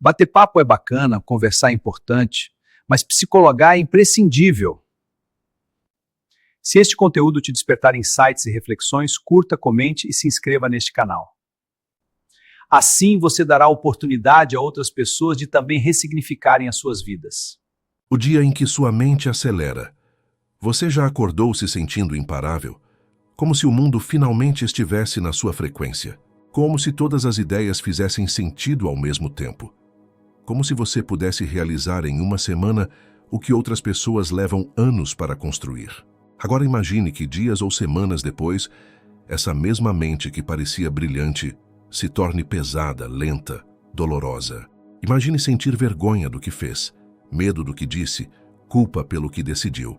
Bater papo é bacana, conversar é importante, mas psicologar é imprescindível. Se este conteúdo te despertar insights e reflexões, curta, comente e se inscreva neste canal. Assim você dará oportunidade a outras pessoas de também ressignificarem as suas vidas. O dia em que sua mente acelera. Você já acordou se sentindo imparável? Como se o mundo finalmente estivesse na sua frequência. Como se todas as ideias fizessem sentido ao mesmo tempo. Como se você pudesse realizar em uma semana o que outras pessoas levam anos para construir. Agora imagine que dias ou semanas depois, essa mesma mente que parecia brilhante se torne pesada, lenta, dolorosa. Imagine sentir vergonha do que fez, medo do que disse, culpa pelo que decidiu.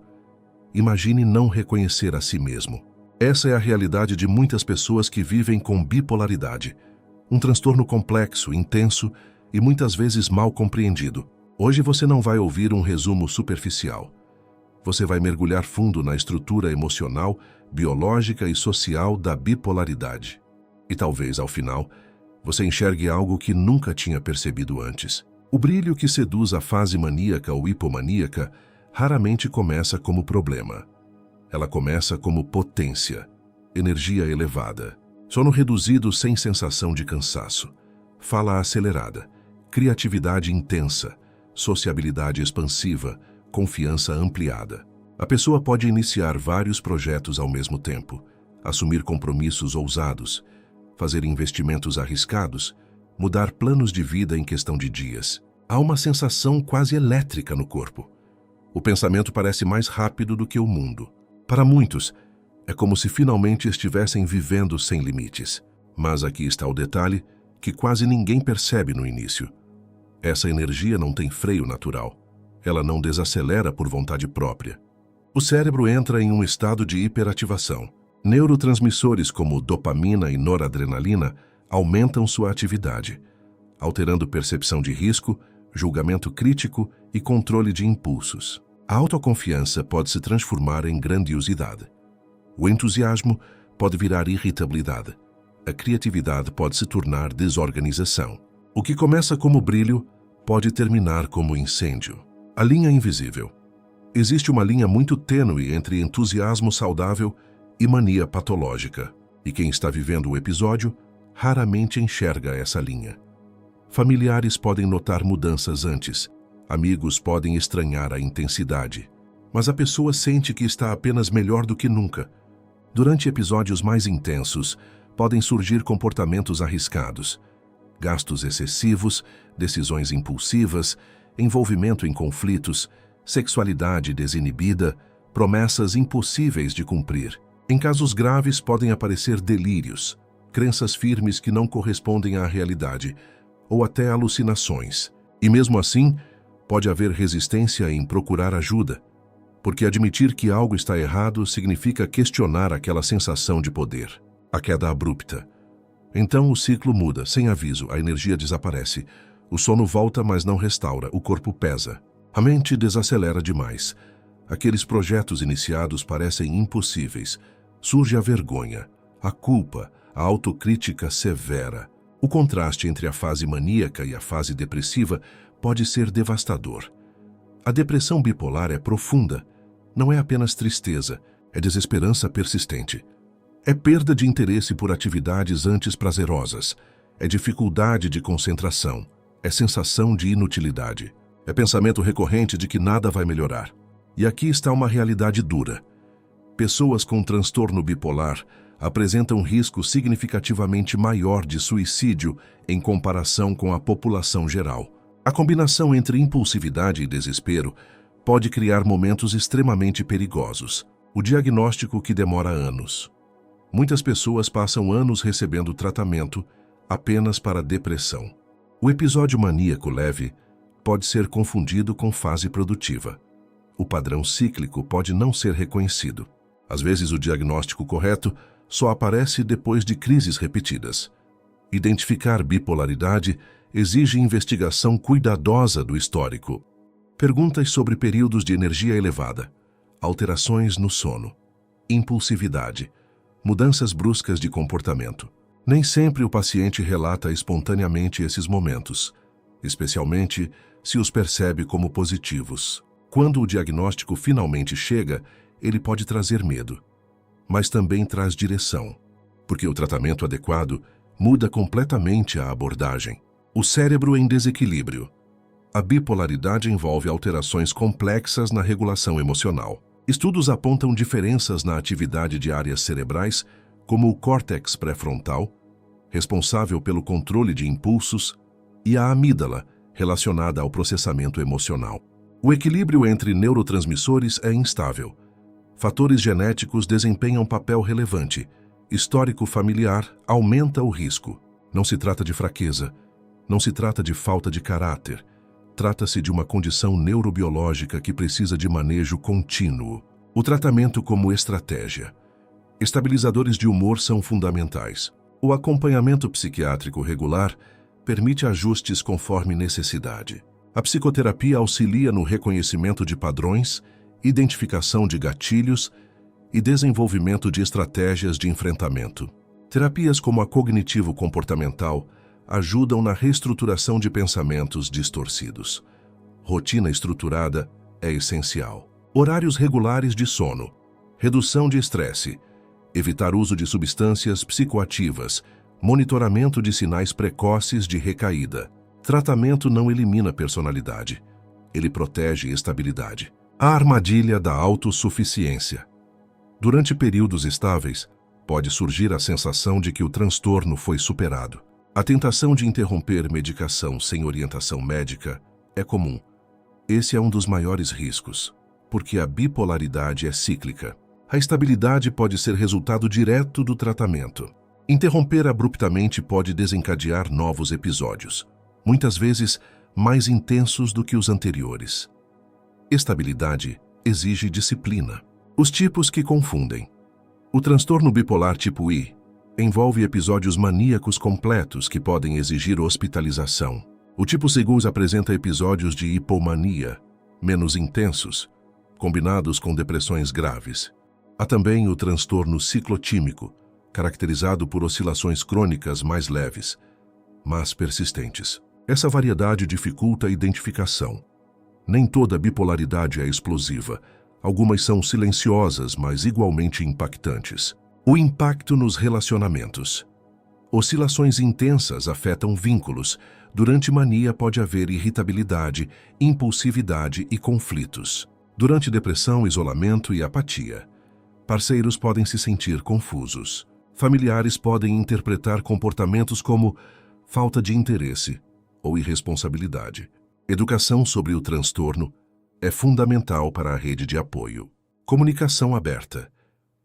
Imagine não reconhecer a si mesmo. Essa é a realidade de muitas pessoas que vivem com bipolaridade. Um transtorno complexo, intenso e muitas vezes mal compreendido. Hoje você não vai ouvir um resumo superficial. Você vai mergulhar fundo na estrutura emocional, biológica e social da bipolaridade. E talvez, ao final, você enxergue algo que nunca tinha percebido antes. O brilho que seduz a fase maníaca ou hipomaníaca raramente começa como problema. Ela começa como potência, energia elevada, sono reduzido sem sensação de cansaço, fala acelerada, criatividade intensa, sociabilidade expansiva, confiança ampliada. A pessoa pode iniciar vários projetos ao mesmo tempo, assumir compromissos ousados, fazer investimentos arriscados, mudar planos de vida em questão de dias. Há uma sensação quase elétrica no corpo. O pensamento parece mais rápido do que o mundo. Para muitos, é como se finalmente estivessem vivendo sem limites. Mas aqui está o detalhe que quase ninguém percebe no início. Essa energia não tem freio natural. Ela não desacelera por vontade própria. O cérebro entra em um estado de hiperativação. Neurotransmissores como dopamina e noradrenalina aumentam sua atividade, alterando percepção de risco, julgamento crítico e controle de impulsos. A autoconfiança pode se transformar em grandiosidade. O entusiasmo pode virar irritabilidade. A criatividade pode se tornar desorganização. O que começa como brilho pode terminar como incêndio. A linha invisível. Existe uma linha muito tênue entre entusiasmo saudável e mania patológica. E quem está vivendo o episódio raramente enxerga essa linha. Familiares podem notar mudanças antes. Amigos podem estranhar a intensidade, mas a pessoa sente que está apenas melhor do que nunca. Durante episódios mais intensos, podem surgir comportamentos arriscados, gastos excessivos, decisões impulsivas, envolvimento em conflitos, sexualidade desinibida, promessas impossíveis de cumprir. Em casos graves, podem aparecer delírios, crenças firmes que não correspondem à realidade, ou até alucinações. E mesmo assim, pode haver resistência em procurar ajuda, porque admitir que algo está errado significa questionar aquela sensação de poder. A queda abrupta. Então o ciclo muda, sem aviso, a energia desaparece. O sono volta, mas não restaura, o corpo pesa. A mente desacelera demais. Aqueles projetos iniciados parecem impossíveis. Surge a vergonha, a culpa, a autocrítica severa. O contraste entre a fase maníaca e a fase depressiva pode ser devastador. A depressão bipolar é profunda. Não é apenas tristeza, é desesperança persistente. É perda de interesse por atividades antes prazerosas. É dificuldade de concentração. É sensação de inutilidade. É pensamento recorrente de que nada vai melhorar. E aqui está uma realidade dura. Pessoas com transtorno bipolar apresentam risco significativamente maior de suicídio em comparação com a população geral. A combinação entre impulsividade e desespero pode criar momentos extremamente perigosos. O diagnóstico que demora anos. Muitas pessoas passam anos recebendo tratamento apenas para depressão. O episódio maníaco leve pode ser confundido com fase produtiva. O padrão cíclico pode não ser reconhecido. Às vezes, o diagnóstico correto só aparece depois de crises repetidas. Identificar bipolaridade exige investigação cuidadosa do histórico. Perguntas sobre períodos de energia elevada, alterações no sono, impulsividade, mudanças bruscas de comportamento. Nem sempre o paciente relata espontaneamente esses momentos. especialmente se os percebe como positivos. Quando o diagnóstico finalmente chega, ele pode trazer medo, mas também traz direção, porque o tratamento adequado muda completamente a abordagem. O cérebro em desequilíbrio. A bipolaridade envolve alterações complexas na regulação emocional. Estudos apontam diferenças na atividade de áreas cerebrais, como o córtex pré-frontal, responsável pelo controle de impulsos, e a amígdala, relacionada ao processamento emocional. O equilíbrio entre neurotransmissores é instável. Fatores genéticos desempenham papel relevante. Histórico familiar aumenta o risco. Não se trata de fraqueza, não se trata de falta de caráter. Trata-se de uma condição neurobiológica que precisa de manejo contínuo. O tratamento como estratégia. Estabilizadores de humor são fundamentais. O acompanhamento psiquiátrico regular permite ajustes conforme necessidade. A psicoterapia auxilia no reconhecimento de padrões, identificação de gatilhos e desenvolvimento de estratégias de enfrentamento. Terapias como a cognitivo-comportamental ajudam na reestruturação de pensamentos distorcidos. Rotina estruturada é essencial. Horários regulares de sono, redução de estresse, evitar uso de substâncias psicoativas, monitoramento de sinais precoces de recaída. Tratamento não elimina personalidade, ele protege estabilidade. A armadilha da autossuficiência. Durante períodos estáveis, pode surgir a sensação de que o transtorno foi superado. A tentação de interromper medicação sem orientação médica é comum. Esse é um dos maiores riscos, porque a bipolaridade é cíclica. A estabilidade pode ser resultado direto do tratamento. Interromper abruptamente pode desencadear novos episódios, muitas vezes mais intensos do que os anteriores. Estabilidade exige disciplina. Os tipos que confundem. O transtorno bipolar tipo I envolve episódios maníacos completos que podem exigir hospitalização. O tipo II apresenta episódios de hipomania, menos intensos, combinados com depressões graves. Há também o transtorno ciclotímico, caracterizado por oscilações crônicas mais leves, mas persistentes. Essa variedade dificulta a identificação. Nem toda bipolaridade é explosiva. Algumas são silenciosas, mas igualmente impactantes. O impacto nos relacionamentos. Oscilações intensas afetam vínculos. Durante mania pode haver irritabilidade, impulsividade e conflitos. Durante depressão, isolamento e apatia. Parceiros podem se sentir confusos. Familiares podem interpretar comportamentos como falta de interesse ou irresponsabilidade. Educação sobre o transtorno é fundamental para a rede de apoio. Comunicação aberta.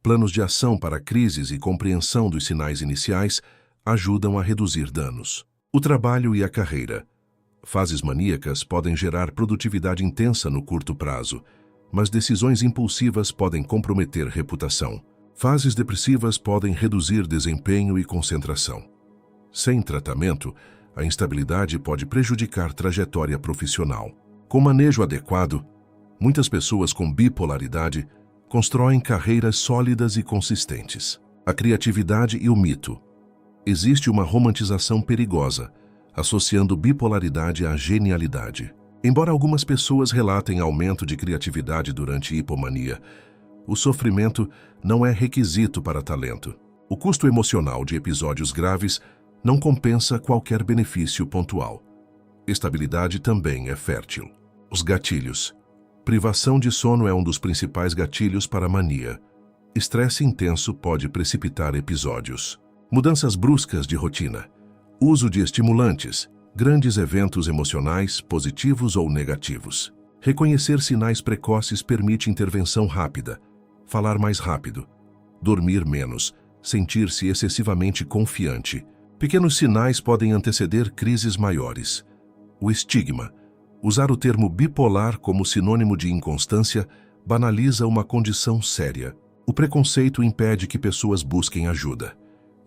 Planos de ação para crises e compreensão dos sinais iniciais ajudam a reduzir danos. O trabalho e a carreira. Fases maníacas podem gerar produtividade intensa no curto prazo, mas decisões impulsivas podem comprometer reputação. Fases depressivas podem reduzir desempenho e concentração. Sem tratamento, a instabilidade pode prejudicar trajetória profissional. Com manejo adequado, muitas pessoas com bipolaridade constroem carreiras sólidas e consistentes. A criatividade e o mito. Existe uma romantização perigosa, associando bipolaridade à genialidade. Embora algumas pessoas relatem aumento de criatividade durante hipomania, o sofrimento não é requisito para talento. O custo emocional de episódios graves não compensa qualquer benefício pontual. Estabilidade também é fértil. Os gatilhos. Privação de sono é um dos principais gatilhos para a mania. Estresse intenso pode precipitar episódios. Mudanças bruscas de rotina. Uso de estimulantes. Grandes eventos emocionais, positivos ou negativos. Reconhecer sinais precoces permite intervenção rápida. Falar mais rápido. Dormir menos. Sentir-se excessivamente confiante. Pequenos sinais podem anteceder crises maiores. O estigma. Usar o termo bipolar como sinônimo de inconstância banaliza uma condição séria. O preconceito impede que pessoas busquem ajuda.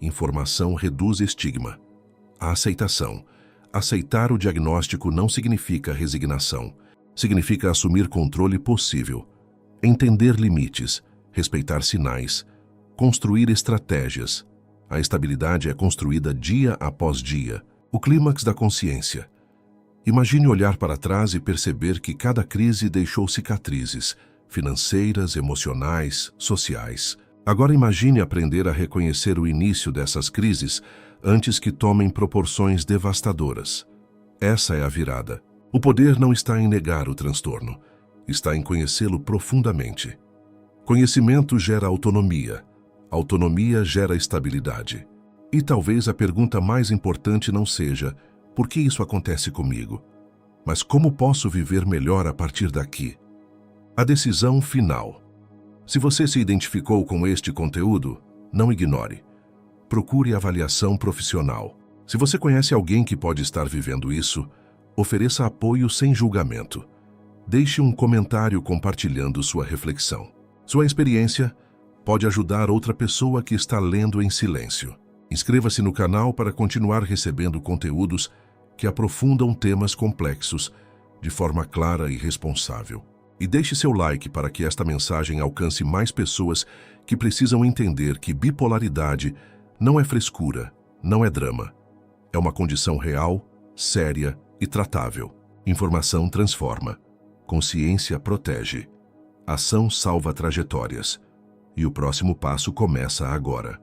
Informação reduz estigma. A aceitação. Aceitar o diagnóstico não significa resignação. Significa assumir controle possível. Entender limites. Respeitar sinais. Construir estratégias. A estabilidade é construída dia após dia. O clímax da consciência. Imagine olhar para trás e perceber que cada crise deixou cicatrizes, financeiras, emocionais, sociais. Agora imagine aprender a reconhecer o início dessas crises antes que tomem proporções devastadoras. Essa é a virada. O poder não está em negar o transtorno, está em conhecê-lo profundamente. Conhecimento gera autonomia. Autonomia gera estabilidade. E talvez a pergunta mais importante não seja: por que isso acontece comigo? Mas como posso viver melhor a partir daqui? A decisão final. Se você se identificou com este conteúdo, não ignore. Procure avaliação profissional. Se você conhece alguém que pode estar vivendo isso, ofereça apoio sem julgamento. Deixe um comentário compartilhando sua reflexão. Sua experiência pode ajudar outra pessoa que está lendo em silêncio. Inscreva-se no canal para continuar recebendo conteúdos que aprofundam temas complexos de forma clara e responsável. E deixe seu like para que esta mensagem alcance mais pessoas que precisam entender que bipolaridade não é frescura, não é drama. É uma condição real, séria e tratável. Informação transforma. Consciência protege. Ação salva trajetórias. E o próximo passo começa agora.